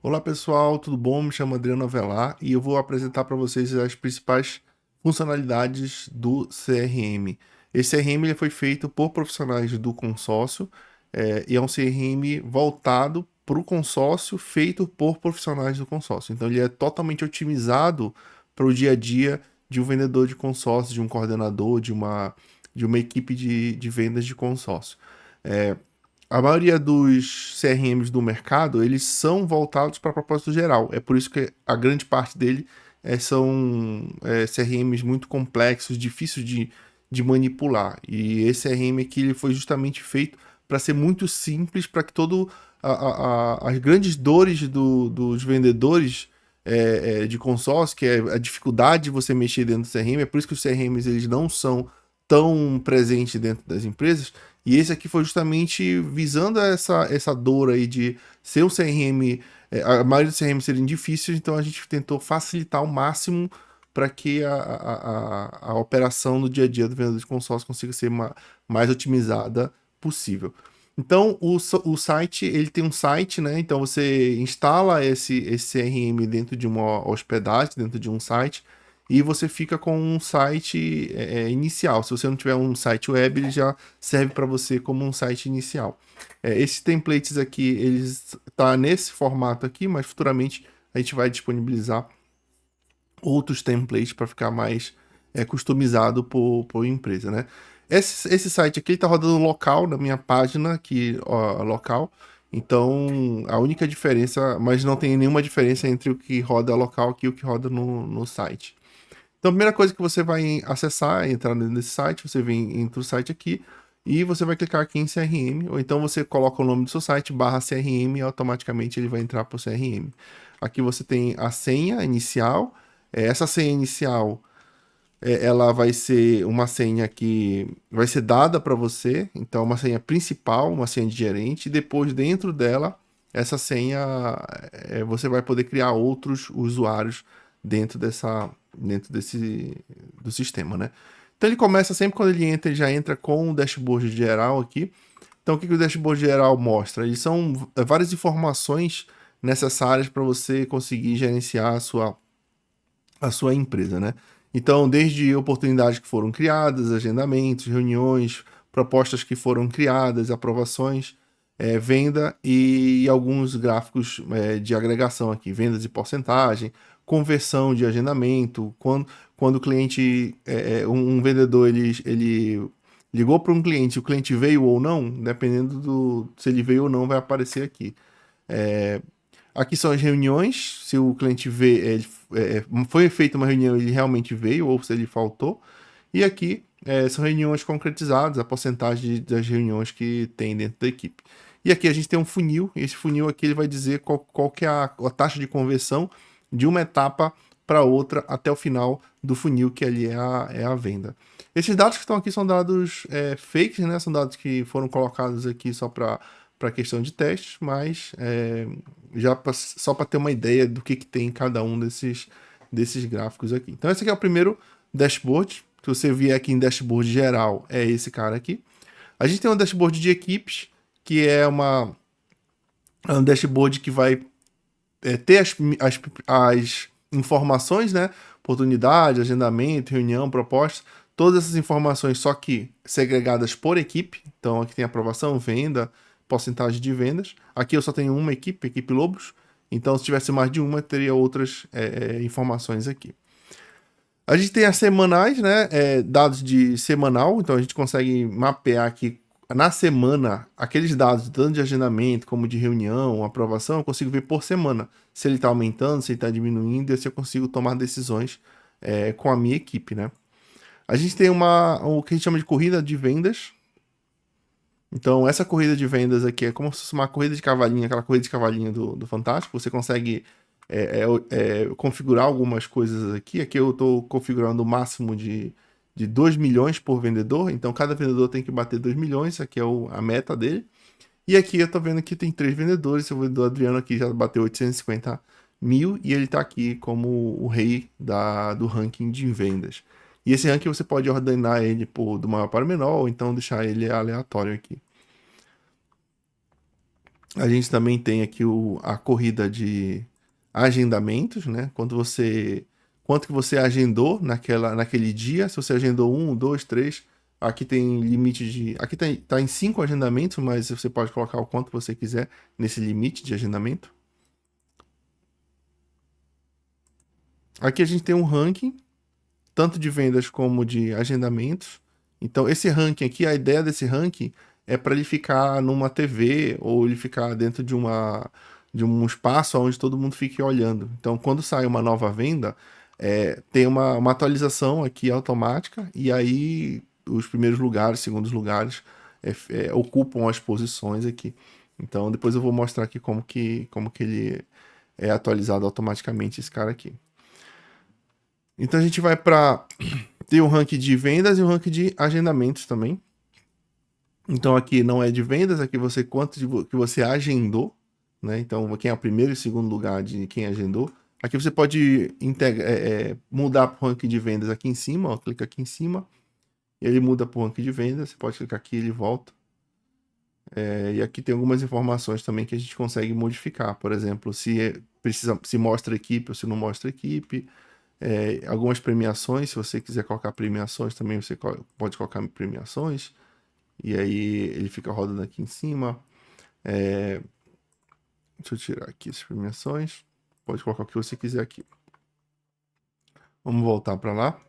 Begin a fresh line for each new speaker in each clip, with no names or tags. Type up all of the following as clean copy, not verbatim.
Olá pessoal, tudo bom? Me chamo Adriano Avelar e eu vou apresentar para vocês as principais funcionalidades do CRM. Esse CRM ele foi feito por profissionais do consórcio e é um CRM voltado para o consórcio, feito por profissionais do consórcio. Então ele é totalmente otimizado para o dia a dia de um vendedor de consórcio, de um coordenador, de uma equipe de vendas de consórcio. A maioria dos CRMs do mercado, eles são voltados para propósito geral. É por isso que a grande parte dele são CRMs muito complexos, difíceis de manipular. E esse CRM aqui ele foi justamente feito para ser muito simples, para que as grandes dores dos vendedores de consórcio, que é a dificuldade de você mexer dentro do CRM, é por isso que os CRMs eles não são tão presentes dentro das empresas. E esse aqui foi justamente visando essa dor aí de ser um CRM, a maioria dos CRM serem difíceis, então a gente tentou facilitar ao máximo para que a operação no dia a dia do vendedor de consórcio consiga ser mais otimizada possível. Então, o site, ele tem um site, né? Então, você instala esse CRM dentro de uma hospedagem, dentro de um site, e você fica com um site inicial. Se você não tiver um site web, ele já serve para você como um site inicial. Esses templates aqui, eles tá nesse formato aqui, mas futuramente a gente vai disponibilizar outros templates para ficar mais customizado por empresa, né? Esse site aqui está rodando local na minha página aqui, ó, local. Então, a única diferença, mas não tem nenhuma diferença entre o que roda local aqui e o que roda no site. Então, a primeira coisa que você vai acessar, entrar nesse site, você vem entre o site aqui e você vai clicar aqui em CRM, ou então você coloca o nome do seu site, /CRM, e automaticamente ele vai entrar para o CRM. Aqui você tem a senha inicial. Essa senha inicial, ela vai ser uma senha que vai ser dada para você, então uma senha principal, uma senha de gerente, e depois dentro dela, essa senha, você vai poder criar outros usuários dentro do sistema, né? Então ele começa sempre quando ele entra, ele já entra com o dashboard geral aqui. Então o que o dashboard geral mostra? Eles são várias informações necessárias para você conseguir gerenciar a sua empresa, né? Então, desde oportunidades que foram criadas, agendamentos, reuniões, propostas que foram criadas, aprovações, venda e alguns gráficos de agregação aqui, vendas de porcentagem, conversão de agendamento, quando o cliente, um vendedor, ele ligou para um cliente, o cliente veio ou não, dependendo se ele veio ou não, vai aparecer aqui. Aqui são as reuniões, se o cliente foi feita uma reunião e ele realmente veio, ou se ele faltou. E aqui são reuniões concretizadas, a porcentagem das reuniões que tem dentro da equipe. E aqui a gente tem um funil, e esse funil aqui ele vai dizer qual que é a taxa de conversão de uma etapa para outra até o final do funil, que ali é a venda. Esses dados que estão aqui são dados fakes, né? São dados que foram colocados aqui só para questão de teste, mas só para ter uma ideia do que tem em cada um desses gráficos aqui. Então, esse aqui é o primeiro dashboard. Se você vier aqui em dashboard geral, é esse cara aqui. A gente tem um dashboard de equipes, que é um dashboard que vai ter as informações, né? Oportunidade, agendamento, reunião, proposta, todas essas informações, só que segregadas por equipe. Então, aqui tem aprovação, venda, porcentagem de vendas. Aqui eu só tenho uma equipe, equipe Lobos. Então, se tivesse mais de uma, teria outras informações aqui. A gente tem as semanais, né? Dados de semanal. Então, a gente consegue mapear aqui na semana aqueles dados, tanto de agendamento como de reunião, aprovação. Eu consigo ver por semana se ele está aumentando, se ele está diminuindo, e se eu consigo tomar decisões com a minha equipe, né? A gente tem o que a gente chama de corrida de vendas. Então, essa corrida de vendas aqui é como se fosse uma corrida de cavalinho, aquela corrida de cavalinho do Fantástico. Você consegue configurar algumas coisas aqui. Aqui eu estou configurando o máximo de 2 milhões por vendedor. Então, cada vendedor tem que bater 2 milhões. Aqui é a meta dele. E aqui eu estou vendo que tem 3 vendedores. O vendedor Adriano aqui já bateu 850 mil. E ele está aqui como o rei do ranking de vendas. E esse ranking você pode ordenar ele do maior para o menor, ou então deixar ele aleatório aqui. A gente também tem aqui a corrida de agendamentos, né? Quanto que você agendou naquele dia, se você agendou um, dois, três, aqui tem limite aqui tá em 5 agendamentos, mas você pode colocar o quanto você quiser nesse limite de agendamento. Aqui a gente tem um ranking, tanto de vendas como de agendamentos. Então, esse ranking aqui, a ideia desse ranking é para ele ficar numa TV ou ele ficar dentro de um espaço onde todo mundo fique olhando. Então, quando sai uma nova venda, tem uma atualização aqui automática e aí os primeiros lugares, segundos lugares ocupam as posições aqui. Então, depois eu vou mostrar aqui como que ele é atualizado automaticamente, esse cara aqui. Então, a gente vai para tem o ranking de vendas e o ranking de agendamentos também. Então aqui não é de vendas, aqui você que você agendou, né? Então quem é o primeiro e segundo lugar de quem agendou. Aqui você pode mudar para o ranking de vendas aqui em cima, ó, clica aqui em cima e ele muda para o ranking de vendas. Você pode clicar aqui e ele volta. E aqui tem algumas informações também que a gente consegue modificar. Por exemplo, se mostra equipe ou se não mostra equipe. Algumas premiações, se você quiser colocar premiações também, você pode colocar premiações. E aí ele fica rodando aqui em cima. Deixa eu tirar aqui as premiações. Pode colocar o que você quiser aqui. Vamos voltar para lá.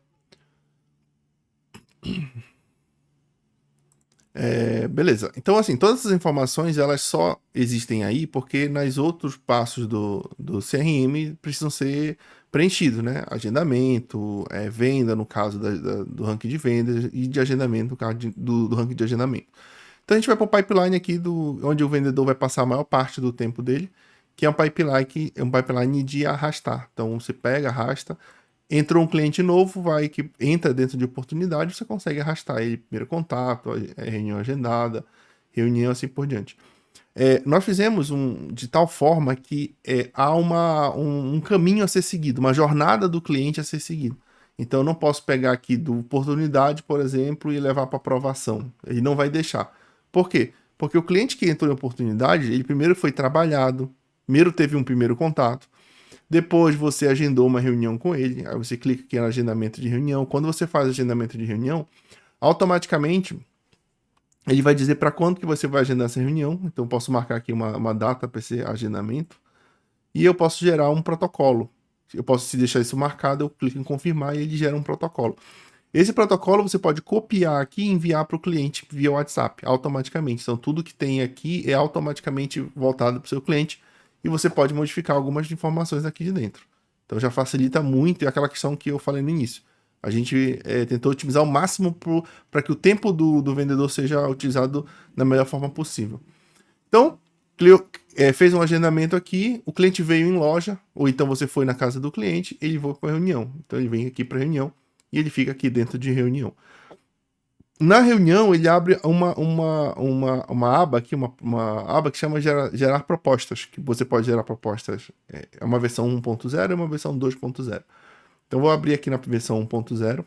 Beleza. Então, assim, todas essas informações elas só existem aí porque nos outros passos do CRM precisam ser preenchidos, né? Agendamento, venda, no caso do ranking de vendas, e de agendamento, no caso do ranking de agendamento. Então, a gente vai para o pipeline aqui, onde o vendedor vai passar a maior parte do tempo dele, que é um pipeline de arrastar. Então, você pega, arrasta. Entrou um cliente novo, que entra dentro de oportunidade, você consegue arrastar ele, primeiro contato, reunião agendada, reunião assim por diante. Nós fizemos de tal forma que há um caminho a ser seguido, uma jornada do cliente a ser seguido. Então eu não posso pegar aqui do oportunidade, por exemplo, e levar para aprovação. Ele não vai deixar. Por quê? Porque o cliente que entrou em oportunidade, ele primeiro foi trabalhado, primeiro teve um primeiro contato, depois você agendou uma reunião com ele, aí você clica aqui no agendamento de reunião. Quando você faz agendamento de reunião, automaticamente ele vai dizer para quando que você vai agendar essa reunião. Então eu posso marcar aqui uma data para esse agendamento e eu posso gerar um protocolo. Eu posso se deixar isso marcado, eu clico em confirmar e ele gera um protocolo. Esse protocolo você pode copiar aqui e enviar para o cliente via WhatsApp automaticamente. Então tudo que tem aqui é automaticamente voltado para o seu cliente e você pode modificar algumas informações aqui de dentro. Então já facilita muito, e aquela questão que eu falei no início. A gente tentou otimizar ao máximo para que o tempo do vendedor seja utilizado da melhor forma possível. Então, fez um agendamento aqui, o cliente veio em loja, ou então você foi na casa do cliente, ele foi para a reunião. Então ele vem aqui para a reunião e ele fica aqui dentro de reunião. Na reunião, ele abre uma aba aqui, uma aba que chama gerar propostas, que você pode gerar propostas. É uma versão 1.0 e uma versão 2.0. Então, vou abrir aqui na versão 1.0.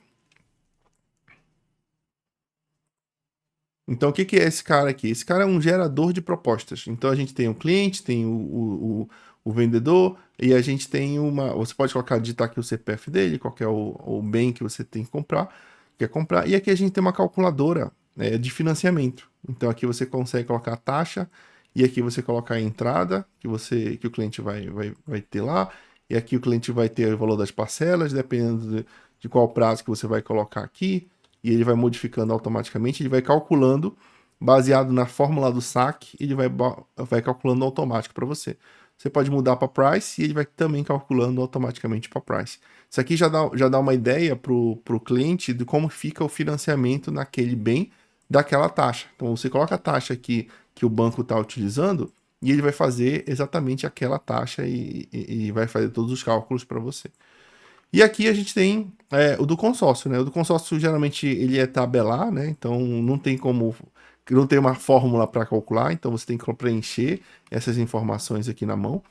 Então, o que é esse cara aqui? Esse cara é um gerador de propostas. Então, a gente tem o cliente, tem o vendedor, e a gente tem Você pode digitar aqui o CPF dele, qual que é o bem que você tem que comprar, quer comprar. E aqui a gente tem uma calculadora de financiamento. Então, aqui você consegue colocar a taxa, e aqui você coloca a entrada que o cliente vai ter lá, e aqui o cliente vai ter o valor das parcelas, dependendo de qual prazo que você vai colocar aqui. E ele vai modificando automaticamente, ele vai calculando, baseado na fórmula do saque, ele vai calculando automático para você. Você pode mudar para price e ele vai também calculando automaticamente para price. Isso aqui já dá uma ideia para o cliente de como fica o financiamento naquele bem daquela taxa. Então você coloca a taxa aqui que o banco está utilizando e ele vai fazer exatamente aquela taxa e vai fazer todos os cálculos para você. E aqui a gente tem o do consórcio, né? O do consórcio geralmente ele é tabelar, né? Então não tem uma fórmula para calcular, então você tem que preencher essas informações aqui na mão.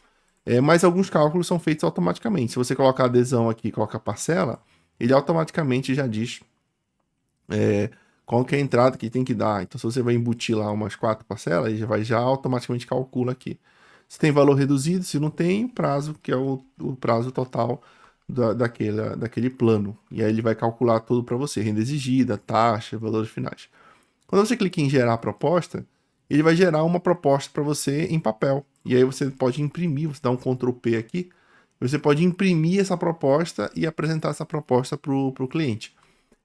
Mas alguns cálculos são feitos automaticamente. Se você colocar adesão aqui, coloca parcela, ele automaticamente já diz qual que é a entrada que tem que dar. Então, se você vai embutir lá umas 4 parcelas, ele já automaticamente calcula aqui. Se tem valor reduzido, se não tem, prazo, que é o prazo total daquele plano. E aí ele vai calcular tudo para você, renda exigida, taxa, valores finais. Quando você clica em gerar proposta, ele vai gerar uma proposta para você em papel. E aí você pode imprimir, você dá um Ctrl P aqui, você pode imprimir essa proposta e apresentar essa proposta para o cliente.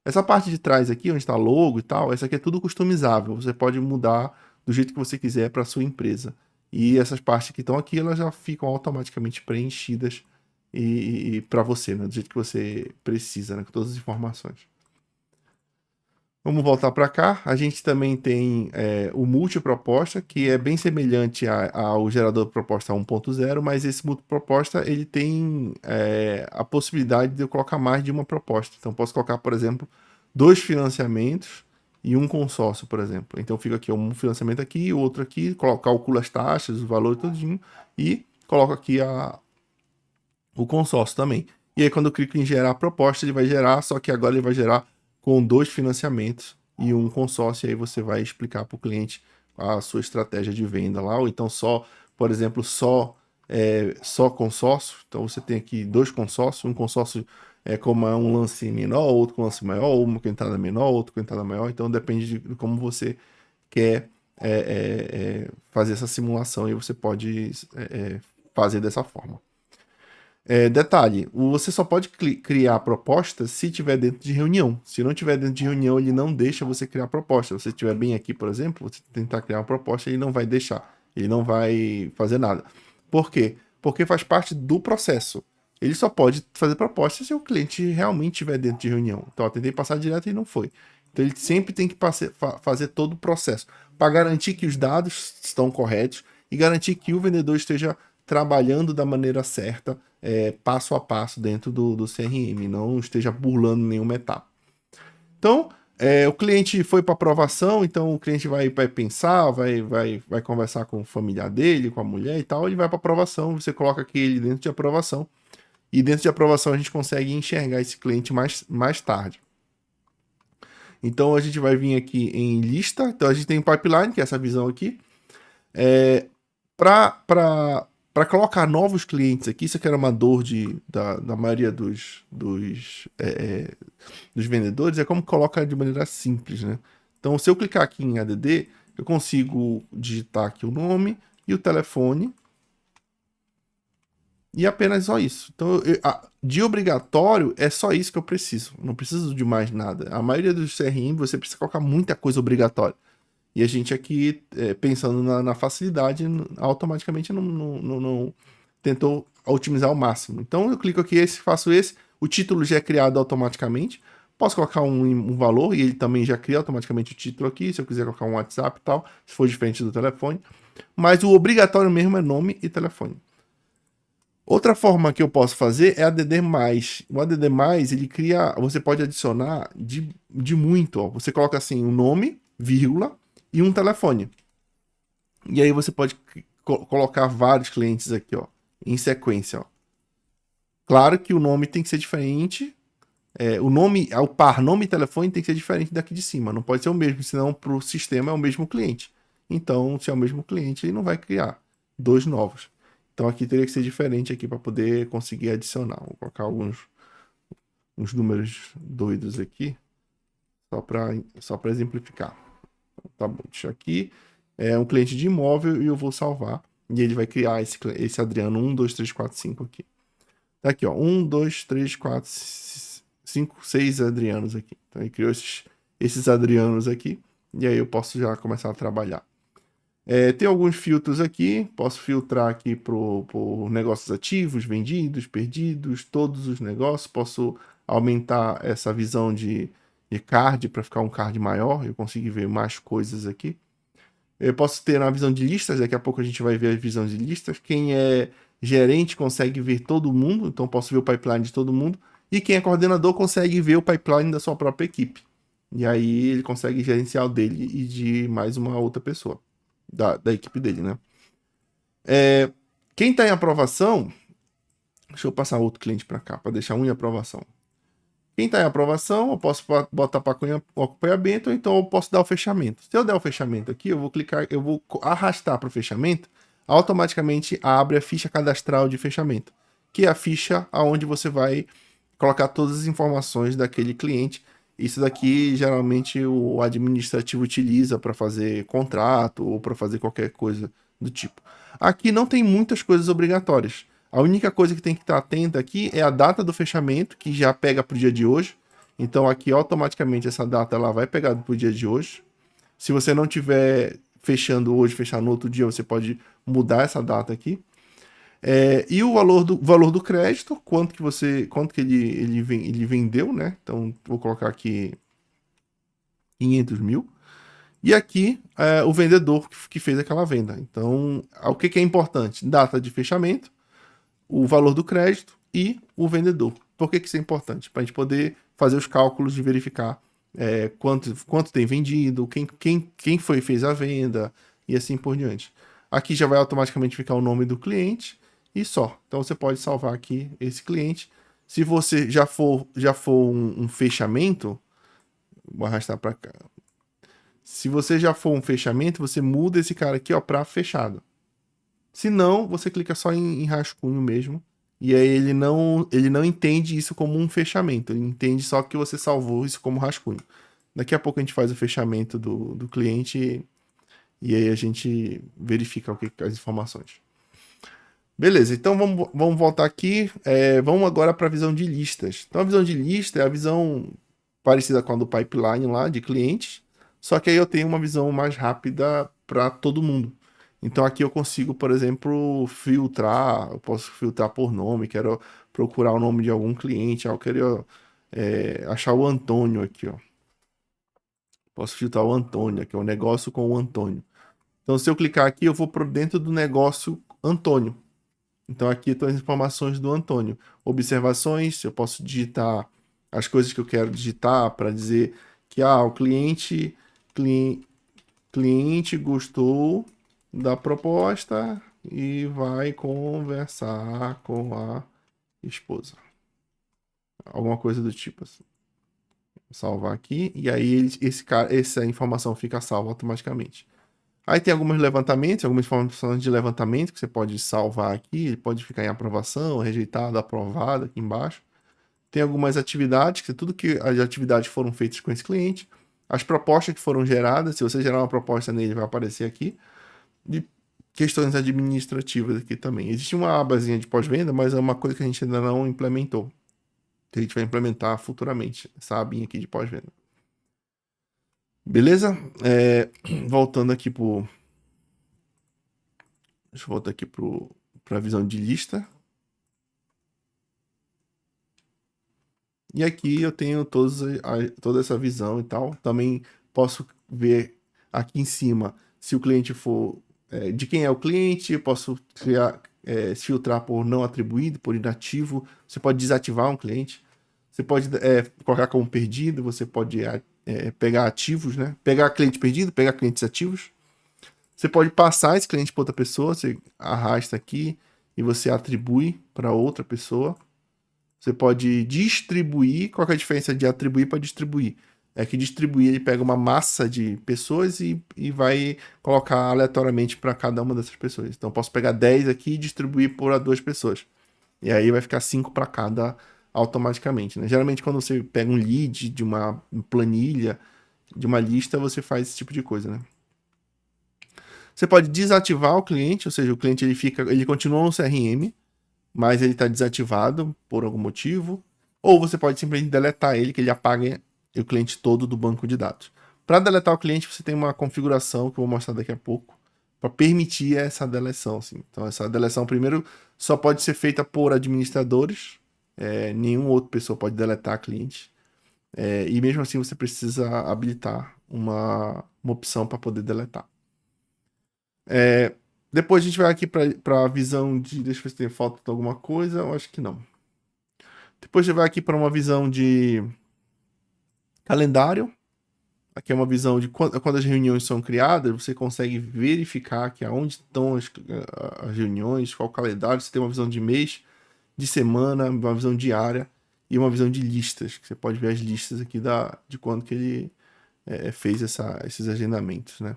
Essa parte de trás aqui, onde está logo e tal, essa aqui é tudo customizável. Você pode mudar do jeito que você quiser para a sua empresa. E essas partes que estão aqui, elas já ficam automaticamente preenchidas e para você, né? Do jeito que você precisa, né? Com todas as informações. Vamos voltar para cá. A gente também tem o multiproposta, que é bem semelhante ao gerador de proposta 1.0, mas esse multiproposta ele tem a possibilidade de eu colocar mais de uma proposta. Então, posso colocar, por exemplo, 2 financiamentos e um consórcio, por exemplo. Então, fica aqui um financiamento aqui, o outro aqui, calculo as taxas, o valor todinho e coloco aqui o consórcio também. E aí, quando eu clico em gerar proposta, ele vai gerar, só que agora ele vai gerar com 2 financiamentos e um consórcio, e aí você vai explicar para o cliente a sua estratégia de venda lá, ou então só, por exemplo, só consórcio. Então você tem aqui 2 consórcios, um consórcio como é um lance menor, outro com lance maior, ou uma com entrada menor, outro com entrada maior, então depende de como você quer fazer essa simulação, e você pode fazer dessa forma. Detalhe, você só pode criar proposta se tiver dentro de reunião. Se não tiver dentro de reunião, ele não deixa você criar proposta. Se você estiver bem aqui, por exemplo, você tentar criar uma proposta, ele não vai deixar. Ele não vai fazer nada. Por quê? Porque faz parte do processo. Ele só pode fazer proposta se o cliente realmente estiver dentro de reunião. Então, eu tentei passar direto e não foi. Então, ele sempre tem que fazer todo o processo para garantir que os dados estão corretos e garantir que o vendedor esteja trabalhando da maneira certa, passo a passo dentro do CRM, não esteja burlando nenhuma etapa. Então, o cliente foi para aprovação, então o cliente vai pensar, vai conversar com o familiar dele, com a mulher e tal, ele vai para aprovação, você coloca aqui ele dentro de aprovação, e dentro de aprovação a gente consegue enxergar esse cliente mais tarde. Então a gente vai vir aqui em lista, então a gente tem pipeline, que é essa visão aqui. Para colocar novos clientes aqui, isso aqui era uma dor da maioria dos vendedores, é como coloca de maneira simples, né? Então, se eu clicar aqui em ADD, eu consigo digitar aqui o nome e o telefone, e apenas só isso. Então, de obrigatório, é só isso que eu preciso. Não preciso de mais nada. A maioria dos CRM, você precisa colocar muita coisa obrigatória. E a gente aqui, pensando na facilidade, automaticamente não tentou otimizar ao máximo. Então, eu clico aqui, faço esse. O título já é criado automaticamente. Posso colocar um valor e ele também já cria automaticamente o título aqui. Se eu quiser colocar um WhatsApp e tal, se for diferente do telefone. Mas o obrigatório mesmo é nome e telefone. Outra forma que eu posso fazer é ADD+. O ADD+, ele cria, você pode adicionar de muito, ó. Você coloca assim, um nome, vírgula, e um telefone. E aí você pode colocar vários clientes aqui, ó, em sequência, ó. Claro que o nome tem que ser diferente, o nome, ao par nome e telefone tem que ser diferente daqui de cima, não pode ser o mesmo, senão para o sistema é o mesmo cliente. Então, se é o mesmo cliente, ele não vai criar 2 novos. Então aqui teria que ser diferente aqui para poder conseguir adicionar. Vou colocar uns números doidos aqui, só para exemplificar. Tá bom, deixa aqui. É um cliente de imóvel e eu vou salvar. E ele vai criar esse Adriano 1, 2, 3, 4, 5 aqui. Tá aqui, ó. 1, 2, 3, 4, 5, 6 Adrianos aqui. Então ele criou esses Adrianos aqui. E aí eu posso já começar a trabalhar. Tem alguns filtros aqui. Posso filtrar aqui por negócios ativos, vendidos, perdidos, todos os negócios. Posso aumentar essa visão de card para ficar um card maior. Eu consigo ver mais coisas aqui. Eu posso ter uma visão de listas, daqui a pouco a gente vai ver a visão de listas. Quem é gerente consegue ver todo mundo, então posso ver o pipeline de todo mundo. E quem é coordenador consegue ver o pipeline da sua própria equipe. E aí ele consegue gerenciar o dele e de mais uma outra pessoa, da equipe dele, né? Quem está em aprovação, deixa eu passar outro cliente para cá, para deixar um em aprovação. Quem está em aprovação, eu posso botar para acompanhamento, ou então eu posso dar o fechamento. Se eu der o fechamento aqui, eu vou clicar, eu vou arrastar para o fechamento, automaticamente abre a ficha cadastral de fechamento, que é a ficha onde você vai colocar todas as informações daquele cliente. Isso daqui geralmente o administrativo utiliza para fazer contrato ou para fazer qualquer coisa do tipo. Aqui não tem muitas coisas obrigatórias. A única coisa que tem que estar atenta aqui é a data do fechamento, que já pega para o dia de hoje. Então aqui automaticamente essa data ela vai pegar para o dia de hoje. Se você não tiver fechando hoje, fechar no outro dia, você pode mudar essa data aqui. E o valor do crédito, quanto que ele vendeu, né? Então vou colocar aqui 500 mil. E aqui o vendedor que fez aquela venda. Então, o que é importante? Data de fechamento, o valor do crédito e o vendedor. Por que isso é importante? Para a gente poder fazer os cálculos de verificar quanto tem vendido, quem fez a venda e assim por diante. Aqui já vai automaticamente ficar o nome do cliente e só. Então você pode salvar aqui esse cliente. Se você já for um fechamento, vou arrastar para cá. Se você já for um fechamento, você muda esse cara aqui para fechado. Se não, você clica só em rascunho mesmo. E aí ele não entende isso como um fechamento. Ele entende só que você salvou isso como rascunho. Daqui a pouco a gente faz o fechamento do cliente e aí a gente verifica as informações. Beleza, então vamos voltar aqui. Vamos agora para a visão de listas. Então a visão de lista é a visão parecida com a do pipeline lá de clientes. Só que aí eu tenho uma visão mais rápida para todo mundo. Então aqui eu consigo, por exemplo, filtrar, eu posso filtrar por nome, quero procurar o nome de algum cliente, eu quero achar o Antônio aqui, ó. Posso filtrar o Antônio, aqui é o negócio com o Antônio. Então se eu clicar aqui, eu vou para dentro do negócio Antônio. Então aqui estão as informações do Antônio. Observações, eu posso digitar as coisas que eu quero digitar para dizer que o cliente gostou da proposta e vai conversar com a esposa. Alguma coisa do tipo assim. Vou salvar aqui e aí essa informação fica salva automaticamente. Aí tem alguns levantamentos, algumas informações de levantamento que você pode salvar aqui, ele pode ficar em aprovação, rejeitado, aprovado aqui embaixo. Tem algumas atividades, que tudo que as atividades foram feitas com esse cliente, as propostas que foram geradas, se você gerar uma proposta nele, vai aparecer aqui, e questões administrativas aqui também. Existe uma abazinha de pós-venda, mas é uma coisa que a gente ainda não implementou, que a gente vai implementar futuramente, essa abinha aqui de pós-venda. Beleza? Voltando aqui deixa eu voltar aqui para a visão de lista. E aqui eu tenho toda essa visão e tal. Também posso ver aqui em cima se o cliente for de quem é o cliente. Eu posso filtrar por não atribuído, por inativo. Você pode desativar um cliente. Você pode colocar como perdido. Você pode pegar ativos, né? Pegar cliente perdido, pegar clientes ativos. Você pode passar esse cliente para outra pessoa. Você arrasta aqui e você atribui para outra pessoa. Você pode distribuir. Qual que é a diferença de atribuir para distribuir? É que distribuir ele pega uma massa de pessoas e vai colocar aleatoriamente para cada uma dessas pessoas. Então eu posso pegar 10 aqui e distribuir por 2 pessoas. E aí vai ficar 5 para cada automaticamente, né? Geralmente quando você pega um lead de uma planilha, de uma lista, você faz esse tipo de coisa, né? Você pode desativar o cliente, ou seja, o cliente ele continua no CRM, mas ele está desativado por algum motivo, ou você pode simplesmente deletar ele, que ele apaga o cliente todo do banco de dados. Para deletar o cliente, você tem uma configuração que eu vou mostrar daqui a pouco, para permitir essa deleção. Assim. Então, essa deleção, primeiro, só pode ser feita por administradores, nenhuma outra pessoa pode deletar cliente, e mesmo assim você precisa habilitar uma opção para poder deletar. Depois a gente vai aqui para a visão de. Deixa eu ver se tem falta de alguma coisa. Eu acho que não. Depois a gente vai aqui para uma visão de calendário. Aqui é uma visão de quando as reuniões são criadas, você consegue verificar aqui aonde estão as reuniões, qual o calendário. Você tem uma visão de mês, de semana, uma visão diária. e uma visão de listas, que você pode ver as listas aqui de quando que ele fez esses agendamentos, né?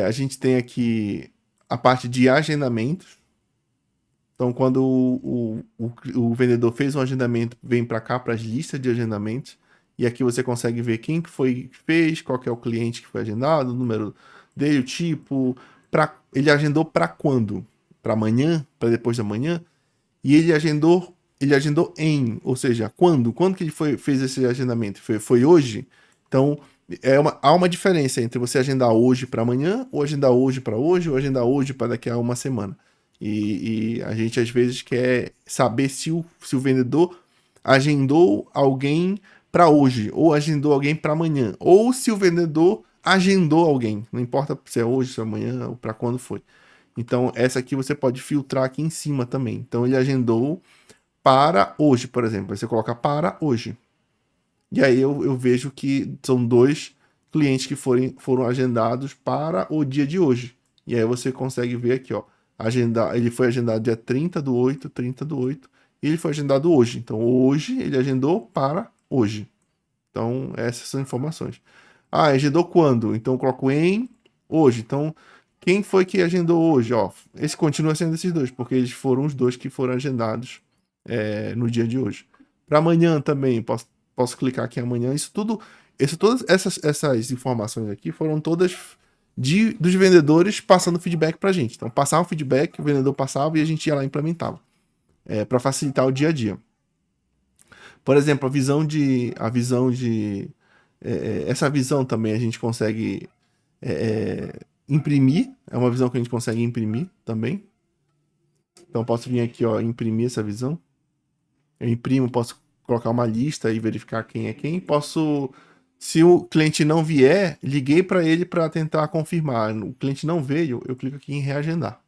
A gente tem aqui a parte de agendamentos. Então, quando o vendedor fez um agendamento, vem para cá, para as listas de agendamentos, e aqui você consegue ver quem que foi que fez, qual que é o cliente que foi agendado, o número dele, o tipo, ele agendou para quando? Para amanhã, para depois da manhã, e ele agendou ou seja, quando? Quando que ele fez esse agendamento? Foi hoje? Então, há uma diferença entre você agendar hoje para amanhã, ou agendar hoje para hoje, ou agendar hoje para daqui a uma semana. E a gente às vezes quer saber se o vendedor agendou alguém para hoje, ou agendou alguém para amanhã, ou se o vendedor agendou alguém, não importa se é hoje, se é amanhã, ou para quando foi. Então, essa aqui você pode filtrar aqui em cima também. Então, ele agendou para hoje, por exemplo. Aí você coloca para hoje. E aí eu vejo que são 2 clientes que foram agendados para o dia de hoje. E aí você consegue ver aqui, ó. Ele foi agendado dia 30/8, 30/8, e ele foi agendado hoje. Então, hoje ele agendou para hoje. Então, essas são informações. Agendou quando? Então, eu coloco em hoje. Então, quem foi que agendou hoje? Ó, esse continua sendo esses 2, porque eles foram os 2 que foram agendados no dia de hoje. Para amanhã também, posso clicar aqui amanhã. Todas essas informações aqui foram todas dos vendedores passando feedback para a gente. Então, passava o feedback, o vendedor passava e a gente ia lá e implementava. Para facilitar o dia a dia. Por exemplo, essa visão também a gente consegue imprimir. É uma visão que a gente consegue imprimir também. Então, posso vir aqui, ó, imprimir essa visão. Eu imprimo, posso colocar uma lista e verificar quem é quem. Se o cliente não vier, liguei para ele para tentar confirmar. O cliente não veio, eu clico aqui em reagendar.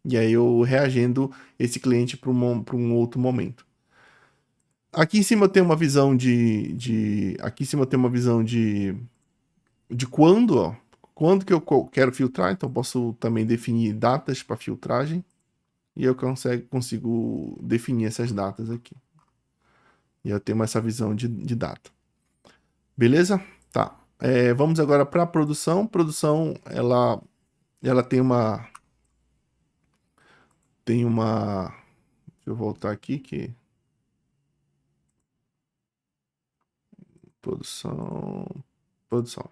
E aí eu reagendo esse cliente para um outro momento. Aqui em cima eu tenho uma visão aqui em cima eu tenho uma visão de quando, ó. Quando que eu quero filtrar, então posso também definir datas para filtragem. E eu consigo definir essas datas aqui. E eu tenho essa visão de data. Beleza? Tá. Vamos agora para a produção. Produção, ela tem uma. Deixa eu voltar aqui que. Produção. Produção.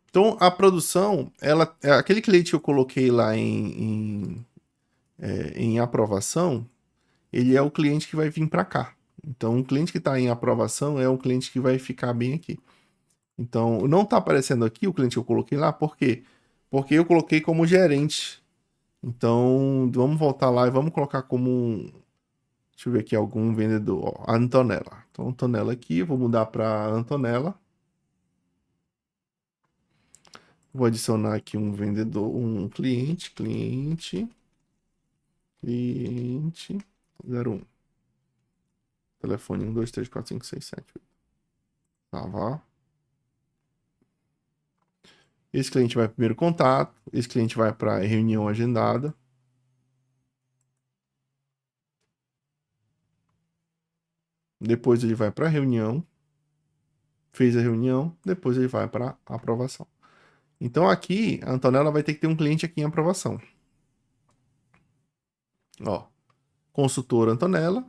Então, a produção, aquele cliente que eu coloquei lá em aprovação, ele é o cliente que vai vir para cá. Então, o cliente que está em aprovação é um cliente que vai ficar bem aqui. Então, não está aparecendo aqui o cliente que eu coloquei lá, por quê? Porque eu coloquei como gerente. Então, vamos voltar lá e vamos colocar como. Deixa eu ver aqui algum vendedor. Ó, a Antonella. Então, Antonella aqui, vou mudar para Antonella. Vou adicionar aqui um vendedor, um cliente 01. Telefone 1, 2, 3, 4, 5, 6, 7, 8. Tá, vá. Esse cliente vai para o primeiro contato, esse cliente vai para a reunião agendada. Depois ele vai para a reunião, fez a reunião, depois ele vai para a aprovação. Então aqui, a Antonella vai ter que ter um cliente aqui em aprovação. Ó, consultor Antonella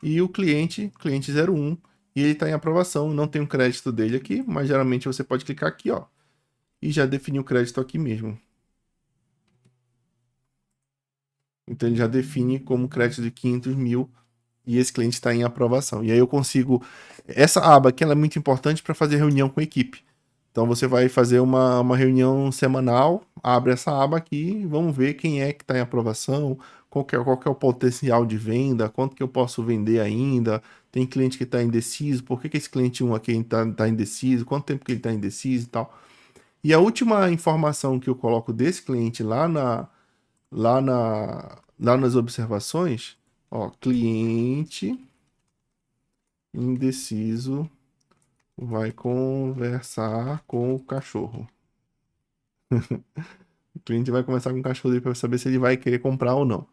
e o cliente 01, e ele está em aprovação, não tem o crédito dele aqui, mas geralmente você pode clicar aqui, ó, e já definir o crédito aqui mesmo. Então ele já define como crédito de 500 mil e esse cliente está em aprovação. E aí eu consigo. Essa aba aqui ela é muito importante para fazer reunião com a equipe. Então você vai fazer uma reunião semanal, abre essa aba aqui, vamos ver quem é que está em aprovação, qual que é o potencial de venda, quanto que eu posso vender ainda, tem cliente que está indeciso, por que esse cliente 1 aqui está indeciso, quanto tempo que ele está indeciso e tal. E a última informação que eu coloco desse cliente lá nas observações, ó, cliente indeciso vai conversar com o cachorro. O cliente vai conversar com o cachorro dele para saber se ele vai querer comprar ou não.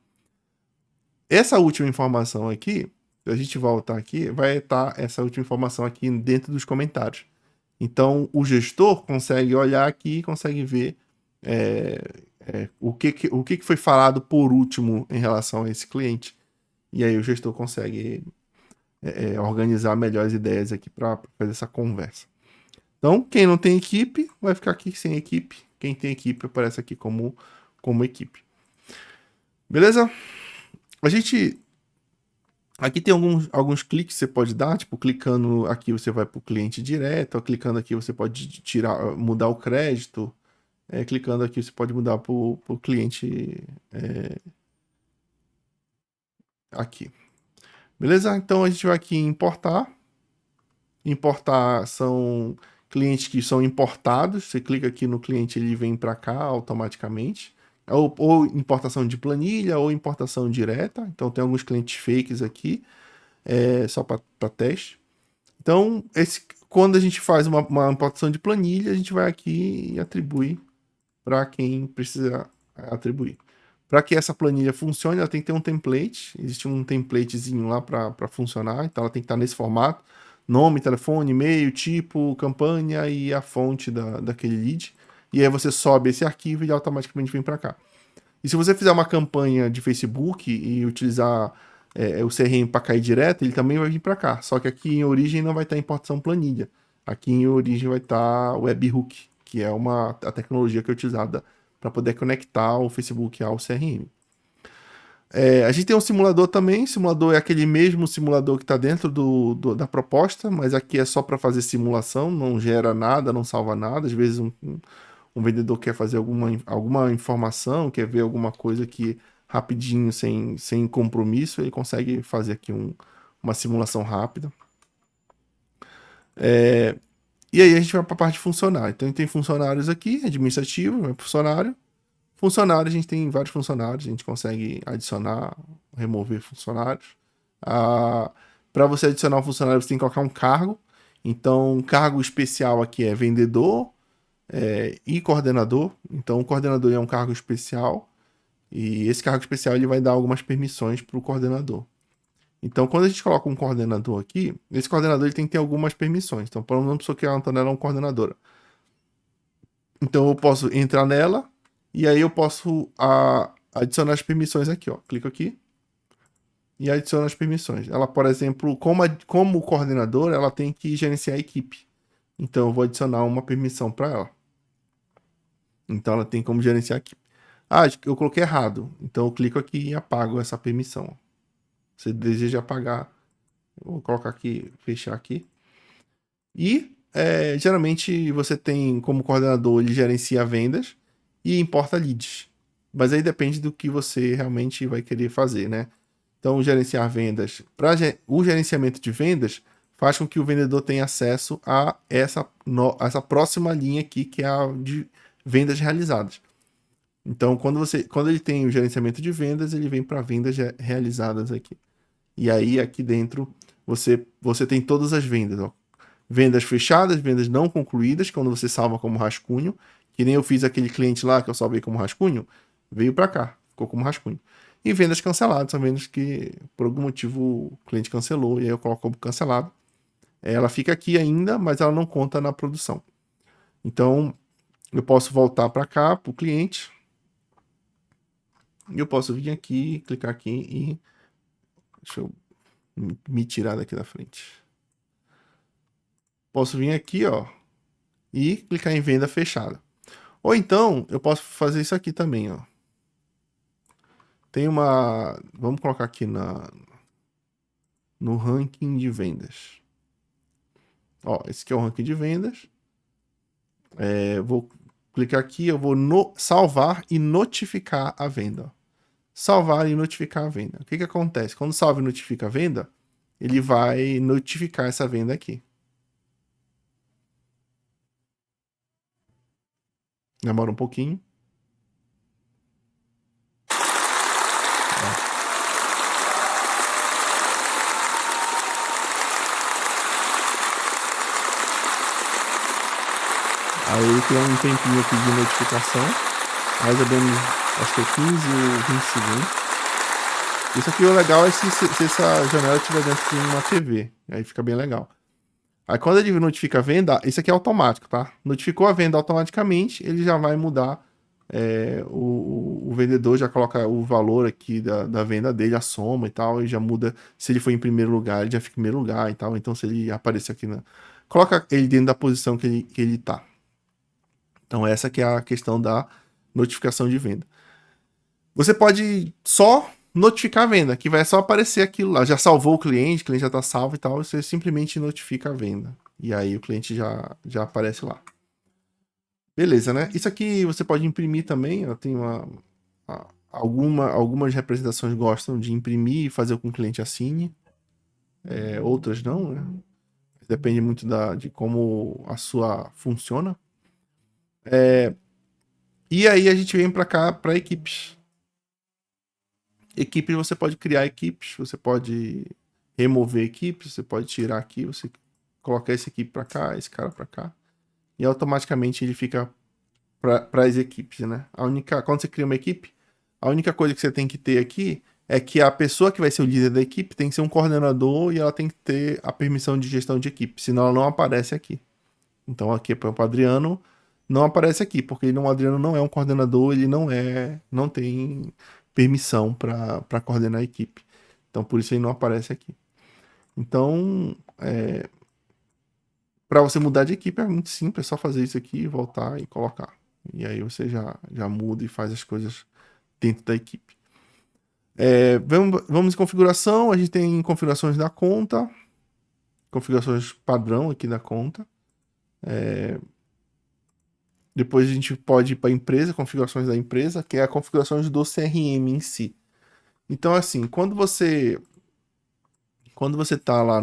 essa última informação aqui, se a gente voltar aqui, vai estar essa última informação aqui dentro dos comentários. Então, o gestor consegue olhar aqui e consegue ver o que foi falado por último em relação a esse cliente. E aí o gestor consegue organizar melhor as ideias aqui para fazer essa conversa. Então, quem não tem equipe, vai ficar aqui sem equipe. Quem tem equipe aparece aqui como equipe. Beleza? A gente... Aqui tem alguns cliques que você pode dar, tipo, clicando aqui você vai para o cliente direto, ou clicando aqui você pode mudar o crédito, clicando aqui você pode mudar para o cliente aqui. Beleza? Então a gente vai aqui em importar. Importar são clientes que são importados. Você clica aqui no cliente, ele vem para cá automaticamente. Ou importação de planilha, ou importação direta. Então tem alguns clientes fakes aqui, só para teste. Então, quando a gente faz uma importação de planilha, a gente vai aqui e atribui para quem precisa atribuir. Para que essa planilha funcione, ela tem que ter um template. Existe um templatezinho lá para funcionar. Então, ela tem que estar nesse formato. Nome, telefone, e-mail, tipo, campanha e a fonte daquele lead. E aí você sobe esse arquivo e ele automaticamente vem para cá. E se você fizer uma campanha de Facebook e utilizar o CRM para cair direto, ele também vai vir para cá. Só que aqui em origem não vai estar importação planilha. Aqui em origem vai estar webhook, que é a tecnologia que é utilizada para poder conectar o Facebook ao CRM. A gente tem um simulador também. O simulador é aquele mesmo simulador que está dentro da proposta, mas aqui é só para fazer simulação, não gera nada, não salva nada. Às vezes um vendedor quer fazer alguma informação, quer ver alguma coisa que rapidinho, sem compromisso, ele consegue fazer aqui uma simulação rápida. E aí a gente vai para a parte de funcionário. Então a gente tem funcionários aqui, administrativo, funcionário. Funcionário, a gente tem vários funcionários, a gente consegue adicionar, remover funcionários. Para você adicionar um funcionário, você tem que colocar um cargo. Então, um cargo especial aqui é vendedor e coordenador. Então, o coordenador é um cargo especial. E esse cargo especial ele vai dar algumas permissões para o coordenador. Então, quando a gente coloca um coordenador aqui, esse coordenador ele tem que ter algumas permissões. Então, por exemplo, uma pessoa que a Antonella é uma coordenadora. Então, eu posso entrar nela e aí eu posso adicionar as permissões aqui, ó. Clico aqui e adiciono as permissões. Ela, por exemplo, como coordenadora, ela tem que gerenciar a equipe. Então, eu vou adicionar uma permissão para ela. Então, ela tem como gerenciar a equipe. Eu coloquei errado. Então, eu clico aqui e apago essa permissão. Você deseja apagar. Eu vou colocar aqui, fechar aqui. E, geralmente, você tem como coordenador, ele gerencia vendas e importa leads. Mas aí depende do que você realmente vai querer fazer, né? Então, gerenciar vendas. O gerenciamento de vendas faz com que o vendedor tenha acesso a essa próxima linha aqui, que é a de vendas realizadas. Então, quando ele tem o gerenciamento de vendas, ele vem para vendas realizadas aqui. E aí, aqui dentro, você tem todas as vendas. Ó. Vendas fechadas, vendas não concluídas, quando você salva como rascunho. Que nem eu fiz aquele cliente lá que eu salvei como rascunho, veio para cá, ficou como rascunho. E vendas canceladas, são vendas que por algum motivo o cliente cancelou, e aí eu coloco como cancelado. Ela fica aqui ainda, mas ela não conta na produção. Então, eu posso voltar para cá, para o cliente. E eu posso vir aqui, clicar aqui e... Deixa eu me tirar daqui da frente. Posso vir aqui, ó, e clicar em venda fechada. Ou então, eu posso fazer isso aqui também, ó. Tem uma... Vamos colocar aqui no ranking de vendas. Ó, esse aqui é o ranking de vendas. Vou clicar aqui, eu vou salvar e notificar a venda. Ó. Salvar e notificar a venda. O que acontece? Quando salva e notifica a venda, ele vai notificar essa venda aqui. Demora um pouquinho. Aí tem um tempinho aqui de notificação. Mais ou menos, acho que é 15 ou 20 segundos. Isso aqui o legal é se essa janela estiver dentro de uma TV. Aí fica bem legal. Aí quando ele notifica a venda, isso aqui é automático, tá? Notificou a venda automaticamente, ele já vai mudar. O vendedor já coloca o valor aqui da venda dele, a soma e tal, e já muda. Se ele for em primeiro lugar, ele já fica em primeiro lugar e tal. Então, se ele aparecer aqui coloca ele dentro da posição que ele tá. Então, essa que é a questão da notificação de venda. Você pode só notificar a venda, que vai só aparecer aquilo lá. Já salvou o cliente já está salvo e tal, você simplesmente notifica a venda. E aí o cliente já aparece lá. Beleza, né? Isso aqui você pode imprimir também. Ó, tem algumas representações gostam de imprimir e fazer com que o cliente assine. Outras não, né? Depende muito de como a sua funciona. E aí a gente vem para cá, para equipes. Equipes, você pode criar equipes, você pode remover equipes, você pode tirar aqui, você colocar essa equipe para cá, esse cara para cá, e automaticamente ele fica para as equipes, né? Quando você cria uma equipe, a única coisa que você tem que ter aqui é que a pessoa que vai ser o líder da equipe tem que ser um coordenador e ela tem que ter a permissão de gestão de equipe, senão ela não aparece aqui. Então aqui para o Adriano não aparece aqui, porque o Adriano não é um coordenador, ele não tem permissão para coordenar a equipe. Então por isso ele não aparece aqui. Então, para você mudar de equipe é muito simples, é só fazer isso aqui, voltar e colocar. E aí você já muda e faz as coisas dentro da equipe. Vamos em configuração, a gente tem configurações da conta, configurações padrão aqui da conta. Depois a gente pode ir para a empresa, configurações da empresa, que é a configurações do CRM em si. Então, assim, quando você tá lá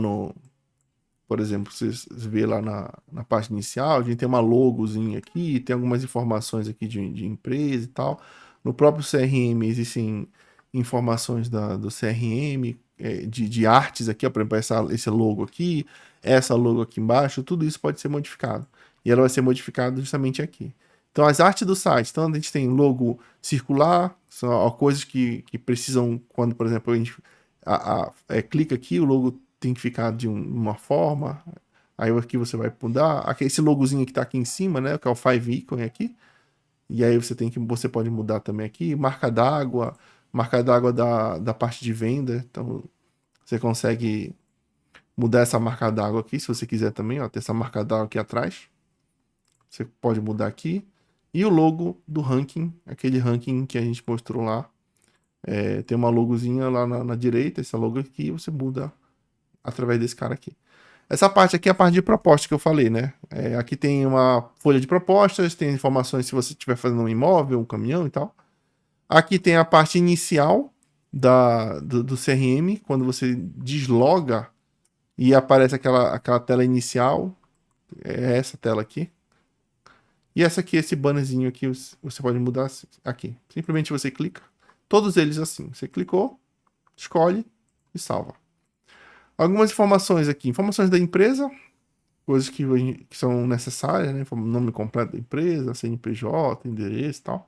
por exemplo, você vê lá na parte inicial, a gente tem uma logozinha aqui, tem algumas informações aqui de empresa e tal. No próprio CRM existem informações do CRM, de artes aqui, ó, por exemplo, esse logo aqui, essa logo aqui embaixo, tudo isso pode ser modificado. E ela vai ser modificada justamente aqui. Então, as artes do site, então a gente tem logo circular, são coisas que precisam, quando, por exemplo, a gente clica aqui, o logo tem que ficar de uma forma. Aí aqui você vai mudar. Aqui, esse logozinho que tá aqui em cima, né? Que é o Five Icon aqui. E aí você pode mudar também aqui. Marca d'água da parte de venda. Então você consegue mudar essa marca d'água aqui, se você quiser também, ó. Tem essa marca d'água aqui atrás. Você pode mudar aqui. E o logo do ranking, aquele ranking que a gente mostrou lá. Tem uma logozinha lá na direita, essa logo aqui, você muda através desse cara aqui. Essa parte aqui é a parte de proposta que eu falei, né? Aqui tem uma folha de propostas, tem informações se você estiver fazendo um imóvel, um caminhão e tal. Aqui tem a parte inicial do CRM, quando você desloga e aparece aquela tela inicial. É essa tela aqui. E essa aqui, esse bannerzinho aqui, você pode mudar aqui. Simplesmente você clica. Todos eles assim. Você clicou, escolhe e salva. Algumas informações aqui. Informações da empresa, coisas que são necessárias, né? Nome completo da empresa, CNPJ, endereço e tal.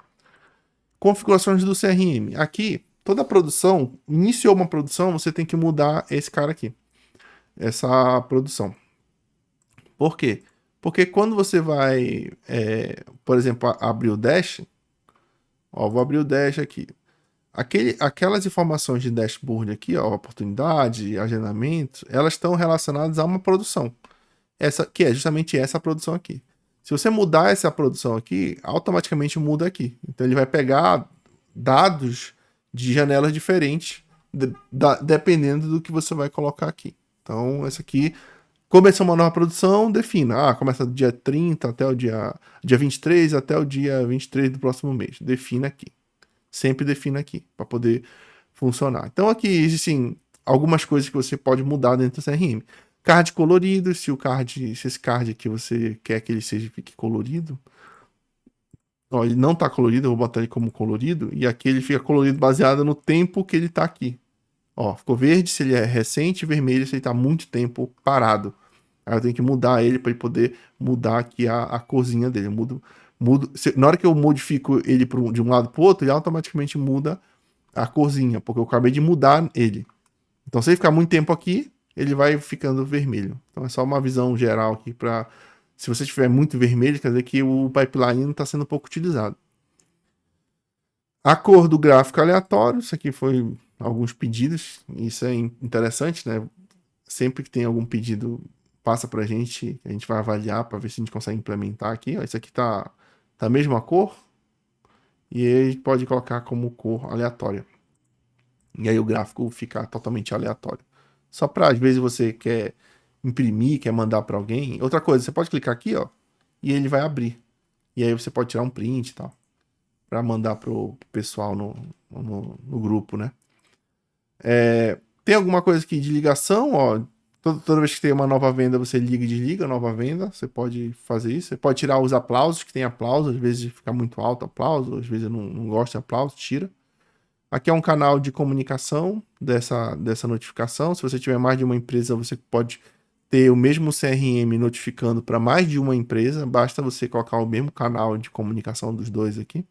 Configurações do CRM. Aqui, toda a produção, iniciou uma produção, você tem que mudar esse cara aqui. Essa produção. Por quê? Porque quando você vai, por exemplo, abrir o Dash, ó, vou abrir o Dash aqui. Aquelas informações de dashboard aqui, ó, oportunidade, agendamento, elas estão relacionadas a uma produção. Que é justamente essa produção aqui. Se você mudar essa produção aqui, automaticamente muda aqui. Então ele vai pegar dados de janelas diferentes, dependendo do que você vai colocar aqui. Então, essa aqui, começou uma nova produção, defina. Começa do dia 30 até o dia 23 até o dia 23 do próximo mês. Defina aqui. Sempre defina aqui, para poder funcionar. Então aqui existem algumas coisas que você pode mudar dentro do CRM. Card colorido, se esse card aqui você quer que ele fique colorido. Ó, ele não está colorido, eu vou botar ele como colorido. E aqui ele fica colorido baseado no tempo que ele está aqui. Ó, ficou verde se ele é recente, vermelho se ele está muito tempo parado. Aí eu tenho que mudar ele para ele poder mudar aqui a corzinha dele. Na hora que eu modifico ele de um lado para o outro, ele automaticamente muda a corzinha, porque eu acabei de mudar ele. Então, se ele ficar muito tempo aqui, ele vai ficando vermelho. Então, é só uma visão geral aqui para... Se você tiver muito vermelho, quer dizer que o pipeline não está sendo pouco utilizado. A cor do gráfico aleatório, isso aqui foi alguns pedidos, isso é interessante, né? Sempre que tem algum pedido, passa para a gente vai avaliar para ver se a gente consegue implementar aqui. Ó, isso aqui tá a mesma cor, e aí pode colocar como cor aleatória. E aí o gráfico fica totalmente aleatório. Só para, às vezes, você quer imprimir, quer mandar para alguém. Outra coisa, você pode clicar aqui, ó, e ele vai abrir. E aí você pode tirar um print e tal, para mandar pro pessoal no grupo, né? Tem alguma coisa aqui de ligação, ó. Toda vez que tem uma nova venda, você liga e desliga a nova venda. Você pode fazer isso. Você pode tirar os aplausos, que tem aplauso. Às vezes fica muito alto aplauso, às vezes eu não gosto de aplauso, tira. Aqui é um canal de comunicação dessa notificação. Se você tiver mais de uma empresa, você pode ter o mesmo CRM notificando para mais de uma empresa. Basta você colocar o mesmo canal de comunicação dos dois aqui.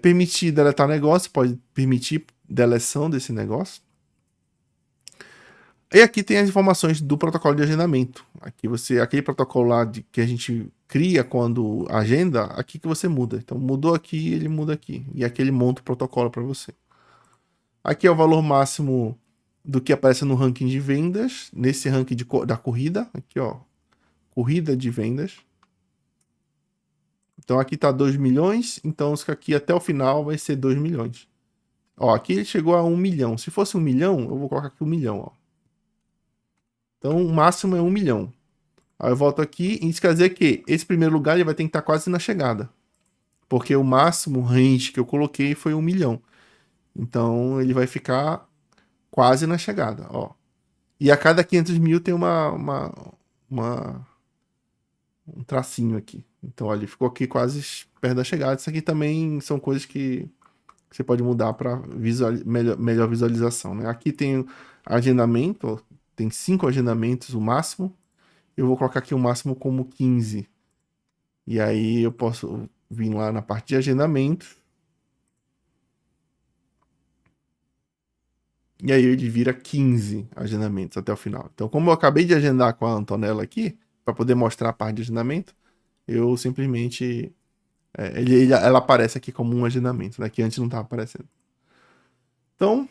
Permitir deletar negócio, pode permitir deleção desse negócio. E aqui tem as informações do protocolo de agendamento. Aqui aquele protocolo lá que a gente cria quando agenda, aqui que você muda. Então mudou aqui, ele muda aqui. E aqui ele monta o protocolo para você. Aqui é o valor máximo do que aparece no ranking de vendas, nesse ranking da corrida. Aqui, ó, corrida de vendas. Então aqui tá 2 milhões, então isso aqui até o final vai ser 2 milhões. Ó, aqui ele chegou a 1 milhão. Se fosse 1 milhão, eu vou colocar aqui 1 milhão, ó. Então o máximo é 1 milhão. Aí eu volto aqui, e isso quer dizer que esse primeiro lugar ele vai ter que estar quase na chegada. Porque o máximo range que eu coloquei foi 1 milhão. Então ele vai ficar quase na chegada, ó. E a cada 500 mil tem um tracinho aqui. Então, olha, ele ficou aqui quase perto da chegada. Isso aqui também são coisas que você pode mudar para melhor visualização, né? Aqui tem agendamento, ó, tem 5 agendamentos o máximo. Eu vou colocar aqui o máximo como 15. E aí eu posso vir lá na parte de agendamento. E aí ele vira 15 agendamentos até o final. Então, como eu acabei de agendar com a Antonella aqui, para poder mostrar a parte de agendamento, eu simplesmente... ela aparece aqui como um agendamento, né? Que antes não estava aparecendo. Então,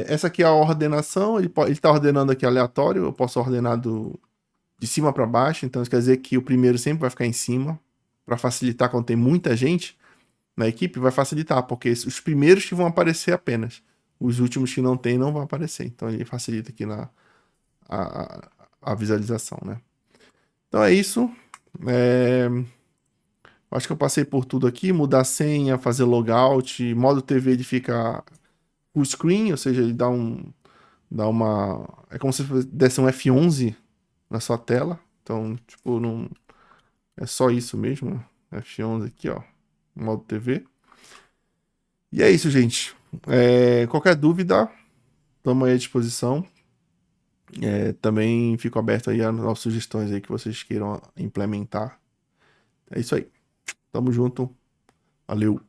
essa aqui é a ordenação. Ele está ordenando aqui aleatório. Eu posso ordenar de cima para baixo. Então, isso quer dizer que o primeiro sempre vai ficar em cima. Para facilitar quando tem muita gente na equipe, vai facilitar. Porque os primeiros que vão aparecer apenas. Os últimos que não tem não vão aparecer. Então, ele facilita aqui a visualização, né? Então, é isso. Acho que eu passei por tudo aqui. Mudar a senha, fazer logout. Modo TV, ele fica full screen, ou seja, ele dá uma... É como se desse um F11 na sua tela. Então, tipo, não... É só isso mesmo. F11 aqui, ó. Modo TV. E é isso, gente. Qualquer dúvida, estamos aí à disposição. Também fico aberto aí às sugestões aí que vocês queiram implementar. É isso aí. Tamo junto. Valeu.